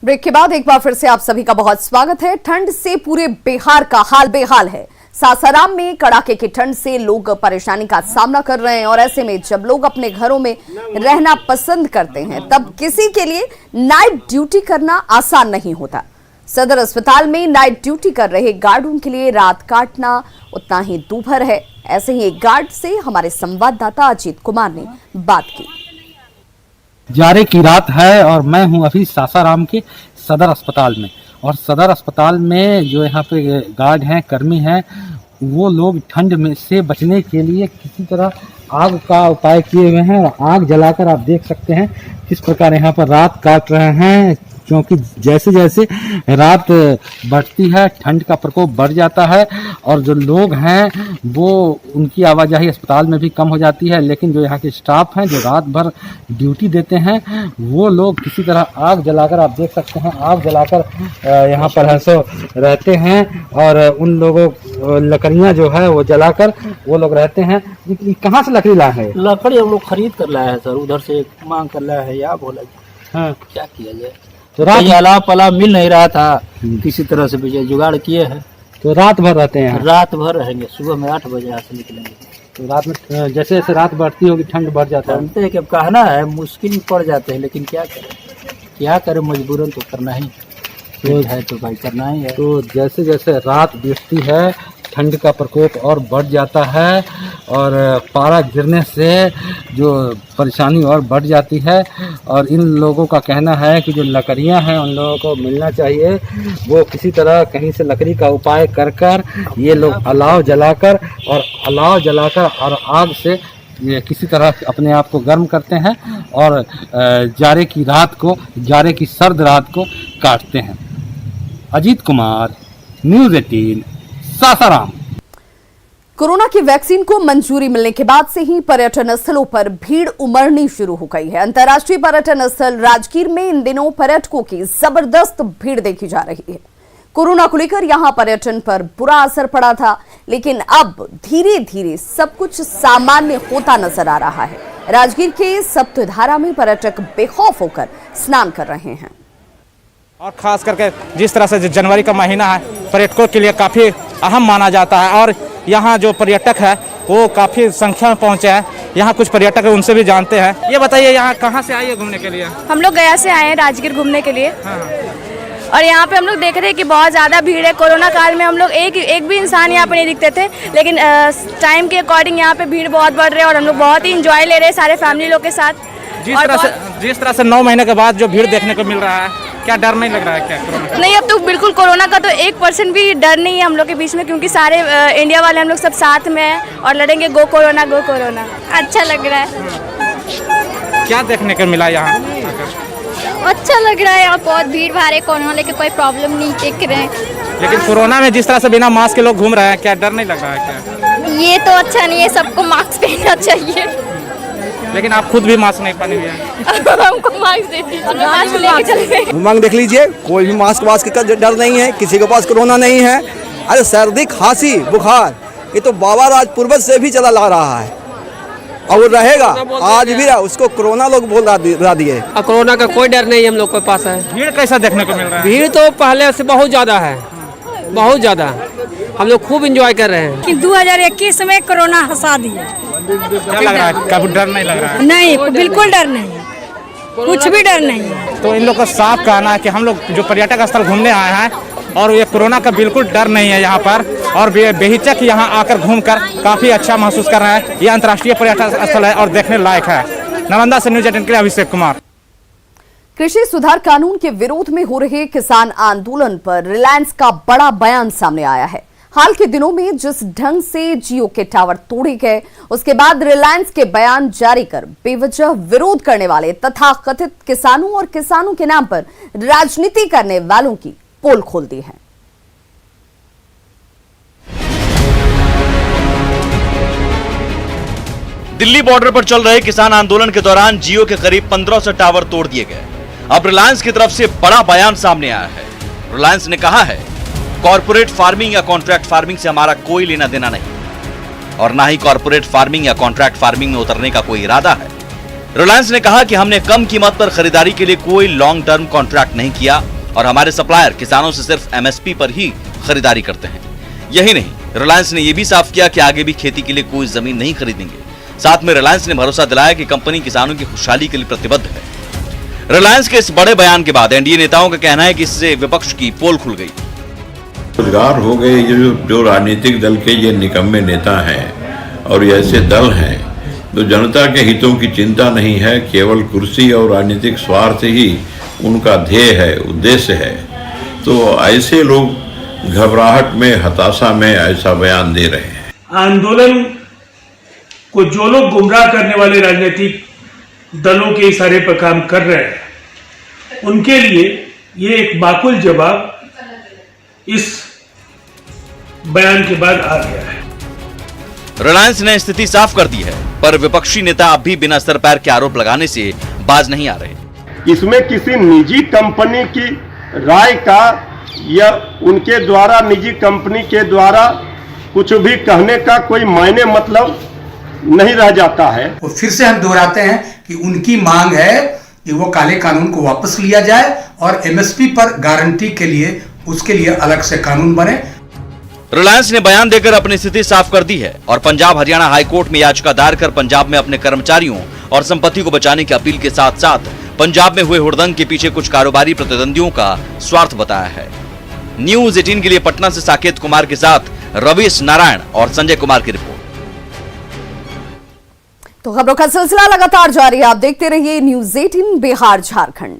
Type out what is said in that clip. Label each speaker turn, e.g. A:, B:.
A: Break के बाद एक बार फिर से आप सभी का बहुत स्वागत है। ठंड से पूरे बिहार का हाल बेहाल है। सासाराम में कड़ाके की ठंड से लोग परेशानी का सामना कर रहे हैं और ऐसे में जब लोग अपने घरों में रहना पसंद करते हैं तब किसी के लिए नाइट ड्यूटी करना आसान नहीं होता। सदर अस्पताल में नाइट ड्यूटी कर रहे गार्डों के लिए रात काटना उतना ही दूभर है। ऐसे ही एक गार्ड से हमारे संवाददाता अजीत कुमार ने बात की।
B: जाड़े की रात है और मैं हूं अभी सासाराम के सदर अस्पताल में। और सदर अस्पताल में जो यहाँ पे गार्ड हैं, कर्मी हैं, वो लोग ठंड में से बचने के लिए किसी तरह आग का उपाय किए हुए हैं और आग जलाकर आप देख सकते हैं किस प्रकार यहाँ पर रात काट रहे हैं। क्योंकि जैसे जैसे रात बढ़ती है ठंड का प्रकोप बढ़ जाता है और जो लोग हैं वो उनकी आवाजाही अस्पताल में भी कम हो जाती है। लेकिन जो यहाँ के स्टाफ हैं जो रात भर ड्यूटी देते हैं वो लोग किसी तरह आग जलाकर आप देख सकते हैं आग जलाकर यहाँ पर है सो रहते हैं और उन लोगों लकड़ियाँ जो है वो जलाकर वो लोग रहते हैं। कहाँ से लकड़ी लाए हैं?
C: लकड़ी हम लोग खरीद कर लाए हैं सर, उधर से मांग कर लाया है। या बोला
B: हाँ,
C: क्या किया जाए,
B: तो रात
C: अलाव पलाव मिल नहीं रहा था, किसी तरह से जुगाड़ किए हैं।
B: तो रात भर रहते हैं?
C: रात भर रहेंगे, सुबह में 8 बजे यहाँ से निकलेंगे।
B: तो रात में जैसे जैसे रात बढ़ती होगी ठंड बढ़ जाता है?
C: जानते हैं कि अब कहना है मुश्किल पड़ जाते हैं, लेकिन क्या करें मजबूरन तो करना ही है, तो भाई करना ही है।
B: तो जैसे जैसे रात बीतती है ठंड का प्रकोप और बढ़ जाता है और पारा गिरने से जो परेशानी और बढ़ जाती है। और इन लोगों का कहना है कि जो लकड़ियां हैं उन लोगों को मिलना चाहिए, वो किसी तरह कहीं से लकड़ी का उपाय कर कर ये लोग अलाव जलाकर और आग से किसी तरह अपने आप को गर्म करते हैं और जाड़े की सर्द रात को काटते हैं। अजीत कुमार, न्यूज़ 18, सासाराम।
A: कोरोना की वैक्सीन को मंजूरी मिलने के बाद से ही पर्यटन स्थलों पर भीड़ उमड़नी शुरू हो गई है। अंतर्राष्ट्रीय पर्यटन स्थल राजगीर में इन दिनों पर्यटकों की जबरदस्त भीड़ देखी जा रही है। कोरोना को लेकर यहां पर्यटन पर बुरा असर पड़ा था, लेकिन अब धीरे धीरे सब कुछ सामान्य होता नजर आ रहा है। राजगीर के सप्तधारा में पर्यटक बेखौफ होकर स्नान कर रहे हैं।
D: और खास करके जिस तरह से जनवरी का महीना है पर्यटकों के लिए काफ़ी अहम माना जाता है और यहाँ जो पर्यटक है वो काफ़ी संख्या में पहुँचे हैं। यहाँ कुछ पर्यटक है उनसे भी जानते हैं। ये बताइए यहाँ कहाँ से आए घूमने के लिए?
E: हम लोग गया से आए हैं राजगीर घूमने के लिए।
D: हाँ।
E: और यहाँ पे हम लोग देख रहे हैं कि बहुत ज़्यादा भीड़ है। कोरोना काल में हम लोग एक भी इंसान यहाँ पे नहीं दिखते थे, लेकिन टाइम के अकॉर्डिंग यहाँ पे भीड़ बहुत बढ़ रही है और हम लोग बहुत ही इंजॉय ले रहे हैं सारे फैमिली लोग के साथ।
D: जिस तरह से 9 महीने के बाद जो भीड़ देखने को मिल रहा है, क्या डर नहीं लग रहा है क्या कोरोना?
E: नहीं, अब तो बिल्कुल कोरोना का तो 1% भी डर नहीं है हम लोग के बीच में, क्योंकि सारे इंडिया वाले हम लोग सब साथ में हैं और लड़ेंगे। गो कोरोना, गो कोरोना। अच्छा लग रहा है।
D: क्या देखने को मिला यहाँ?
E: अच्छा लग रहा है, यहाँ बहुत भीड़ भाड़ है। कोरोना लेके कोई प्रॉब्लम नहीं देख रहे हैं।
D: लेकिन कोरोना में जिस तरह से बिना मास्क के लोग घूम रहे हैं, क्या डर नहीं लग रहा है क्या?
E: ये तो अच्छा नहीं है, सबको मास्क पहनना चाहिए।
D: लेकिन आप खुद भी मास्क नहीं पहने हुए हैं।
E: हमको मास्क दे दीजिए।
F: उमंग देख लीजिए, कोई भी मास्क का डर नहीं है, किसी के पास कोरोना नहीं है। अरे सर्दी, खांसी, बुखार ये तो बाबा राज पूर्वज से भी चला ला रहा है और वो रहेगा, आज भी रहा। उसको कोरोना लोग बोल रहा दिए।
G: कोरोना का कोई डर नहीं हम लोग के पास है।
D: भीड़ कैसा देखने को मिल रहा है?
G: भीड़ तो पहले से बहुत ज्यादा है, बहुत ज्यादा। हम लोग खूब एंजॉय कर रहे हैं।
H: कि 2021 में कोरोना हंसा दिया।
D: क्या लग रहा है? कभी डर नहीं लग रहा है?
H: नहीं, बिल्कुल डर नहीं, कुछ भी डर नहीं।
D: तो इन लोग का साफ कहना है कि हम लोग जो पर्यटक स्थल घूमने आए हैं और ये कोरोना का बिल्कुल डर नहीं है यहाँ पर और बेहिचक यहाँ आकर घूमकर काफ़ी अच्छा महसूस कर रहे हैं। ये अंतर्राष्ट्रीय पर्यटन स्थल है और देखने लायक है। नालंदा से न्यूज़ 18 के लिए अभिषेक कुमार।
A: कृषि सुधार कानून के विरोध में हो रहे किसान आंदोलन पर रिलायंस का बड़ा बयान सामने आया है। हाल के दिनों में जिस ढंग से जियो के टावर तोड़े गए, उसके बाद रिलायंस के बयान जारी कर बेवजह विरोध करने वाले तथा कथित किसानों और किसानों के नाम पर राजनीति करने वालों की पोल खोल दी है।
I: दिल्ली बॉर्डर पर चल रहे किसान आंदोलन के दौरान जियो के करीब 1500 टावर तोड़ दिए गए। अब रिलायंस की तरफ से बड़ा बयान सामने आया है। रिलायंस ने कहा है, कॉर्पोरेट फार्मिंग या कॉन्ट्रैक्ट फार्मिंग से हमारा कोई लेना देना नहीं और ना ही कॉर्पोरेट फार्मिंग या कॉन्ट्रैक्ट फार्मिंग में उतरने का कोई इरादा है। रिलायंस ने कहा कि हमने कम कीमत पर खरीदारी के लिए कोई लॉन्ग टर्म कॉन्ट्रैक्ट नहीं किया और हमारे सप्लायर किसानों से सिर्फ एमएसपी पर ही खरीदारी करते हैं। यही नहीं, रिलायंस ने यह भी साफ किया कि आगे भी खेती के लिए कोई जमीन नहीं खरीदेंगे। साथ में रिलायंस ने भरोसा दिलाया कि कंपनी किसानों की खुशहाली के लिए प्रतिबद्ध है। रिलायंस के इस बड़े बयान के बाद एनडीए नेताओं का कहना है कि इससे विपक्ष की पोल खुल गई।
J: रोजगार हो गए, ये जो राजनीतिक दल के ये निकम्मे नेता हैं और ये ऐसे दल हैं तो जनता के हितों की चिंता नहीं है, केवल कुर्सी और राजनीतिक स्वार्थ ही उनका ध्येय है, उद्देश्य है। तो ऐसे लोग घबराहट में, हताशा में ऐसा बयान दे रहे हैं।
K: आंदोलन को जो लोग गुमराह करने वाले राजनीतिक दलों के इशारे पर काम कर रहे हैं, उनके लिए ये एक माकूल जवाब इस बयान के बाद आ गया है।
I: रिलायंस ने स्थिति साफ कर दी है, पर विपक्षी नेता अब भी बिना सर पैर के आरोप लगाने से बाज नहीं आ रहे।
L: इसमें किसी निजी कंपनी की राय का या उनके द्वारा, निजी कंपनी के द्वारा कुछ भी कहने का कोई मायने मतलब नहीं रह जाता है।
M: और फिर से हम दोहराते हैं कि उनकी मांग है कि वो काले कानून को वापस लिया जाए और एमएसपी पर गारंटी के लिए उसके लिए अलग से कानून बने।
I: रिलायंस ने बयान देकर अपनी स्थिति साफ कर दी है और पंजाब हरियाणा हाईकोर्ट में याचिका दायर कर पंजाब में अपने कर्मचारियों और संपत्ति को बचाने की अपील के साथ साथ पंजाब में हुए हुड़दंग के पीछे कुछ कारोबारी प्रतिद्वंदियों का स्वार्थ बताया है। न्यूज़ 18 के लिए पटना से साकेत कुमार के साथ रवीश नारायण और संजय कुमार की रिपोर्ट।
A: तो खबरों का सिलसिला लगातार जारी है, आप देखते रहिए न्यूज़ 18 बिहार झारखंड।